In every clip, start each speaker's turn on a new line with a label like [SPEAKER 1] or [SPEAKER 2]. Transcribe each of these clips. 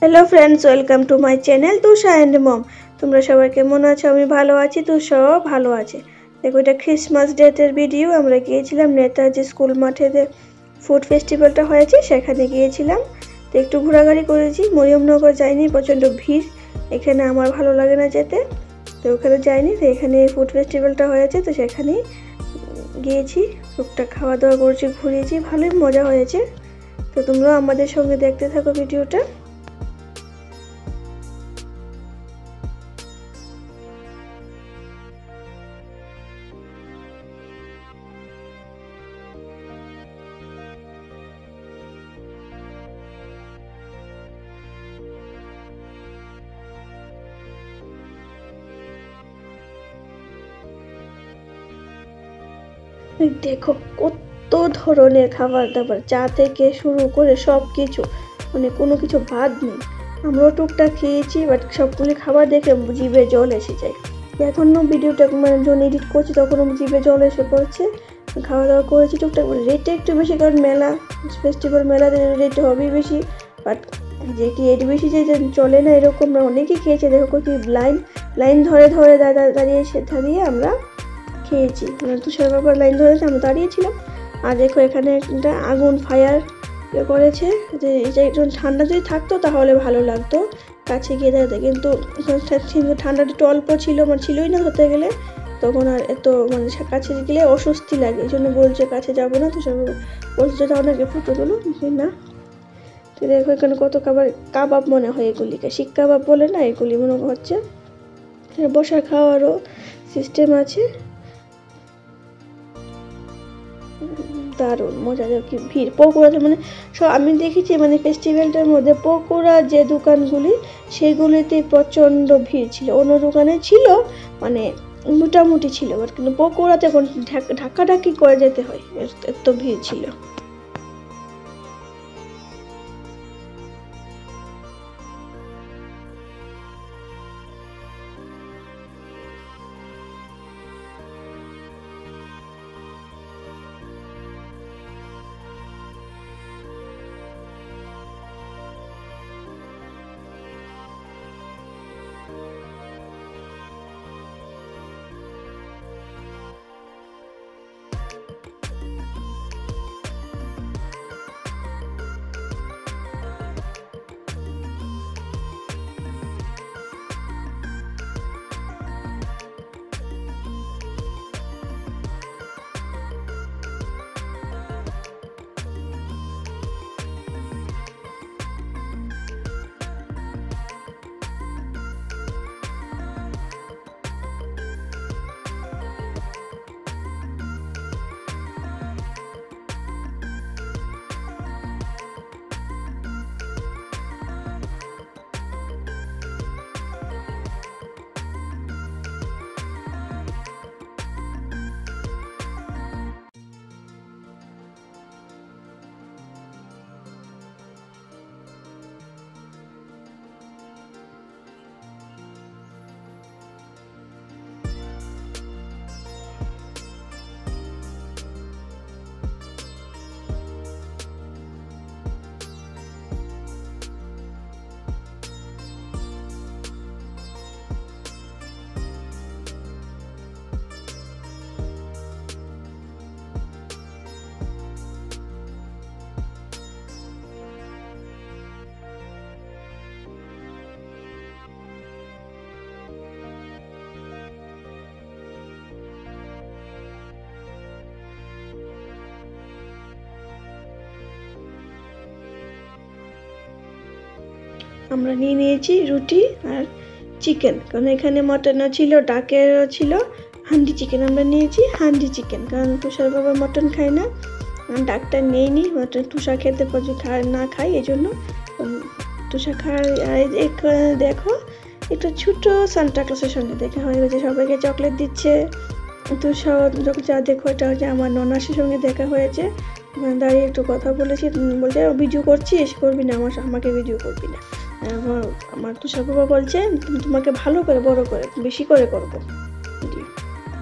[SPEAKER 1] Hello friends, welcome to my channel Tusha and mom. তোমরা সবাই কেমন আছো? আমি ভালো আছি, তুষাও ভালো আছে। দেখো, এটা ক্রিসমাস ডেটের ভিডিও। আমরা গিয়েছিলাম নেতাজি স্কুল মাঠে, ফুড ফেস্টিভ্যালটা হয়েছে, সেখানে গিয়েছিলাম। তো একটু ঘোরাঘুরি করেছি। মরিয়মনগর যাইনি, প্রচণ্ড ভিড়, এখানে আমার ভালো লাগে না যেতে, তো ওখানে যাইনি। তো এখানে ফুড ফেস্টিভ্যালটা হয়েছে, তো সেখানেই গিয়েছি। টুকটাক খাওয়া দাওয়া করেছি, ঘুরিয়েছি, ভালোই মজা হয়েছে। তো তোমরাও আমাদের সঙ্গে দেখতে থাকো ভিডিওটা। দেখো কত ধরনের খাবার দাবার, চা থেকে শুরু করে সব কিছু, মানে কোনো কিছু বাদ নেই। আমরাও টুকটাক খেয়েছি, বাট সবগুলি খাবার দেখে জিভে জল এসে যায়। এখনও ভিডিওটা মানে যখন এডিট করছি তখনও জিভে জল এসে পড়ছে। খাওয়া দাওয়া করেছি টুকটাক, রেটটা একটু বেশি, কারণ মেলা ফেস্টিভ্যাল, মেলাতে রেট হবেই বেশি। বাট যে কি রেট বেশি যে চলে না এরকম না, অনেকেই খেয়েছে। দেখো কি লাইন ধরে ধরে দাঁড়িয়ে আমরা খেয়েছি। তুষার বাবার লাইন ধরেছে, আমরা দাঁড়িয়েছিলাম। আর দেখো এখানে একটা আগুন ফায়ার করেছে, যে একটু ঠান্ডা যদি থাকতো তাহলে ভালো লাগতো কাছে গিয়ে দাঁড়াতে, কিন্তু ঠান্ডাটা একটু অল্প ছিল, মানে ছিলই না ধরতে গেলে। তখন আর এত মানে কাছে গেলে অস্বস্তি লাগে, এই জন্য বলছে কাছে যাবো না। তুষার বাবা বলছে যাও নাকি ফটো তুলো না। তো দেখো এখানে কত কাবাব মনে হয়, এগুলিকে শিক কাবাব বলে না, এগুলি মনে হচ্ছে। বসার খাওয়ারও সিস্টেম আছে, দারুণ মজা। কি ভিড় পকোড়াতে, মানে সব আমি দেখেছি, মানে ফেস্টিভ্যালটার মধ্যে পকোড়া যে দোকানগুলি, সেগুলিতে প্রচণ্ড ভিড় ছিল। অন্য দোকানে ছিল মানে মোটামুটি ছিল, বাট কিন্তু পকোড়াতে এখন ধাক্কাধাক্কি করে যেতে হয়, এত ভিড় ছিল। আমরা নিয়ে নিয়েছি রুটি আর চিকেন, কারণ এখানে মটনও ছিল, ডাকেরও ছিল, হান্ডি চিকেন। আমরা নিয়েছি হান্ডি চিকেন, কারণ তুষার বাবা মটন খায় না, ডাকটা নেইনি। মটন তুষার খেতে না খাই, এই জন্য তুষার খায়। দেখো একটু ছোটো সান্টা ক্লসের সঙ্গে দেখা হয়ে গেছে, সবাইকে চকলেট দিচ্ছে। তুষার যা দেখো, এটা হচ্ছে আমার ননাসের সঙ্গে দেখা হয়েছে, দাঁড়িয়ে একটু কথা বলেছি। বলছে ভিডিও করছিস, করবি না আমাকে ভিডিও করবি না। আমার তুষার বাবা বলছে তোমাকে ভালো করে বড় করে বেশি করে করবো ভিডিও।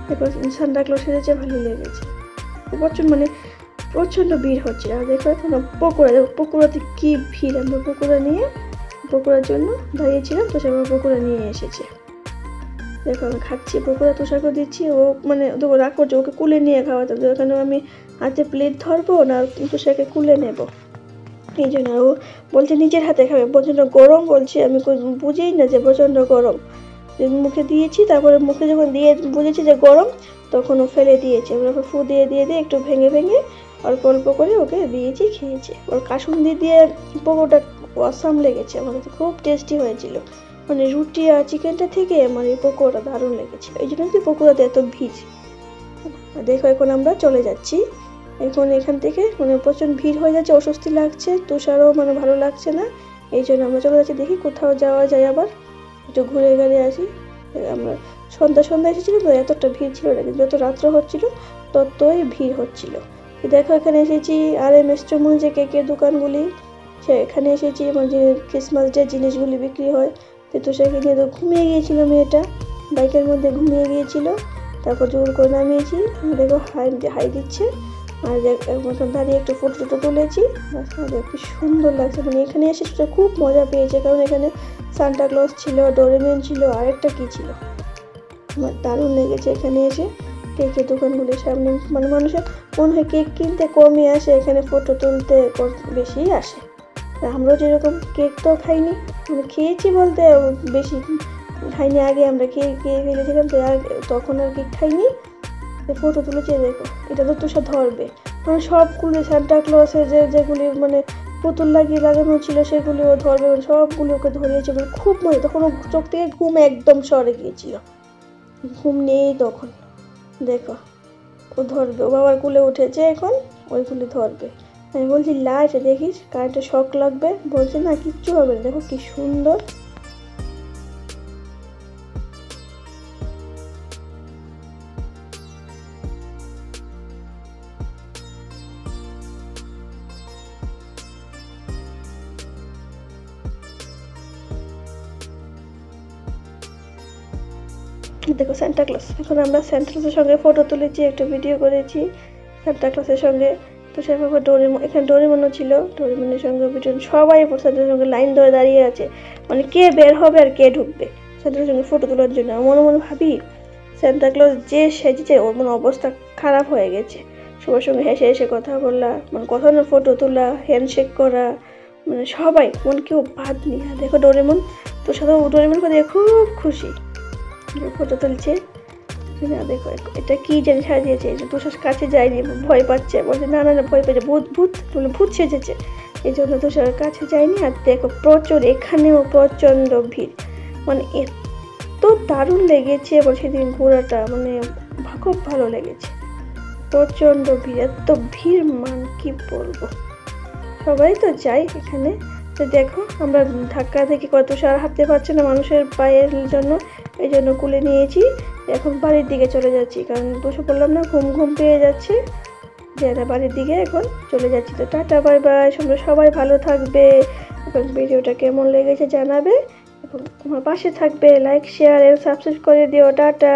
[SPEAKER 1] দেখো সান্টা ক্লজ সেজেছে, ভালোই লেগেছে। প্রচণ্ড ভিড় হচ্ছে। আর দেখো এখন পকোড়া, দেখো পকোড়াতে কি ভিড়। আমরা পকোড়া নিয়ে পকোড়ার জন্য দাঁড়িয়েছিলাম, তুষার বাবা পকোড়া নিয়ে এসেছে। দেখো আমি খাচ্ছি পকোড়া, তুষারকে দিচ্ছি, ও মানে দেখো রাগ করছে, ওকে কুলে নিয়ে খাওয়াতাম, ওখানে আমি হাতে প্লেট ধরবো না তুষারকে কুলে নেব, এই জন্য ও বলছে নিজের হাতে খাবে, প্রচণ্ড গরম বলছে, আমি বুঝেই না যে প্রচণ্ড গরম, মুখে দিয়েছি, তারপরে মুখে যখন দিয়ে বুঝেছি যে গরম তখন ও ফেলে দিয়েছে, ওরা ফু দিয়ে দিয়ে দিয়ে একটু ভেঙে ভেঙে অল্প অল্প করে ওকে দিয়েছি, খেয়েছে। ওর কাসুন্দি দিয়ে পকোড়াটা অসাম লেগেছে, আমার কাছে খুব টেস্টি হয়েছিল, মানে রুটি আর চিকেনটা থেকে আমার এই পকোড়াটা দারুণ লেগেছে, এই জন্য কি পকোড়াতে এত ভিড়। দেখো এখন আমরা চলে যাচ্ছি, এখন এখান থেকে মানে প্রচণ্ড ভিড় হয়ে যাচ্ছে, অস্বস্তি লাগছে, তুষারও মানে ভালো লাগছে না, এই জন্য আমরা চলে যাচ্ছি, দেখি কোথাও যাওয়া যায়, আবার একটু ঘুরে ঘুরে আসি। আমরা সন্ধ্যা এসেছিলাম তো এতটা ভিড় ছিল না, কিন্তু যত রাত্র হচ্ছিল ততই ভিড় হচ্ছিল। দেখো এখানে এসেছি RMS চৌমুহনী যে কেকের দোকানগুলি, এখানে এসেছি, মানে যে ক্রিসমাস ডে জিনিসগুলি বিক্রি হয়, তো সেখানে নিয়ে তো ঘুমিয়ে গিয়েছিল মেয়েটা, বাইকের মধ্যে ঘুমিয়ে গিয়েছিল, তারপর জোর করে নামিয়েছি, দেখো হাই দিচ্ছে, আর দাঁড়িয়ে একটু ফটো তুলেছি, কি সুন্দর লাগছে, মানে এখানে এসে খুব মজা পেয়েছে, কারণ এখানে সান্টা ক্লজ ছিল, ডোরেমন ছিল, আরেকটা কি ছিল, আমার দারুণ লেগেছে এখানে এসে। কেকের দোকানগুলির সামনে মানে মানুষের মনে হয় কেক কিনতে কমই আসে, এখানে ফটো তুলতে বেশি আসে। আমরাও যেরকম কেক তো খাইনি, মানে খেয়েছি বলতে বেশি খাইনি, আগে আমরা খেয়ে ফেলেছিলাম, তো তখন আর কেক খাইনি, ফটো তুলেছে। দেখো এটা তো তুষার ধরবে, মানে সবগুলি সান্টা ক্লজের যেগুলি মানে পুতুল লাগানো ছিল সেগুলি ও ধরবে, সবগুলি ওকে ধরিয়েছে, মানে খুব মজা। তখন ও চোখ থেকে ঘুম একদম সরে গিয়েছিল, ঘুম নেই তখন, দেখো ও ধরবে, ও বাবার কুলে উঠেছে, এখন ওইগুলি ধরবে। আমি বলছি লাইট দেখিস কারেন্টে শক লাগবে, বলছে না কিচ্ছু হবে না, দেখো কি সুন্দর। দেখো সান্টা ক্লজ, এখন আমরা সান্টা ক্লজের সঙ্গে ফটো তুলেছি, একটা ভিডিও করেছি সান্টা ক্লজের সঙ্গে, তো সেভাবে এখানে ডোরেমনও ছিল, ডোরেমনের সঙ্গে সবাই সান্টার সঙ্গে লাইন ধরে দাঁড়িয়ে আছে, মানে কে বের হবে আর কে ঢুকবে সান্টার সঙ্গে ফটো তোলার জন্য। মনে মনে ভাবি সান্টা ক্লজ যে সেজেছে ওর মনে অবস্থা খারাপ হয়ে গেছে, সবার সঙ্গে হেসে হেসে কথা বলা, মানে কথা না ফটো তোলা, হ্যান্ডশেক করা, মানে সবাই মন কেউ বাদ নিয়ে। দেখো ডোরেমন, তোর সাথে ডোরেমনকে দেখে খুব খুশি, ফটো তুলছে। দেখো এটা কি জানি সাজিয়েছে, তুষার কাছে যায়নি, ভয় পাচ্ছে, বলছে না না ভয় পেয়েছে, ভূত সেজেছে, এই জন্য তুষার কাছে যায়নি। আর দেখো প্রচুর, এখানেও প্রচন্ড ভিড়, মানে এত দারুণ লেগেছে, এবার সেদিন ঘোরাটা মানে খুব ভালো লেগেছে, প্রচন্ড ভিড়, এত ভিড় মান কি বলবো, সবাই তো যাই এখানে। তো দেখো আমরা ধাক্কা থেকে তুষার হাঁটতে পারছে না মানুষের পায়ের জন্য, এই জন্য কুলে নিয়েছি, এখন বাড়ির দিকে চলে যাচ্ছি, কারণ বসে পড়লাম না, ঘুম পেয়ে যাচ্ছে, যে বাড়ির দিকে এখন চলে যাচ্ছি। তো টাটা বাই বাই, সবাই ভালো থাকবে, এবং ভিডিওটা কেমন লেগেছে জানাবে, এবং আমার পাশে থাকবে, লাইক শেয়ার এবং সাবস্ক্রাইব করে দিও, টাটা।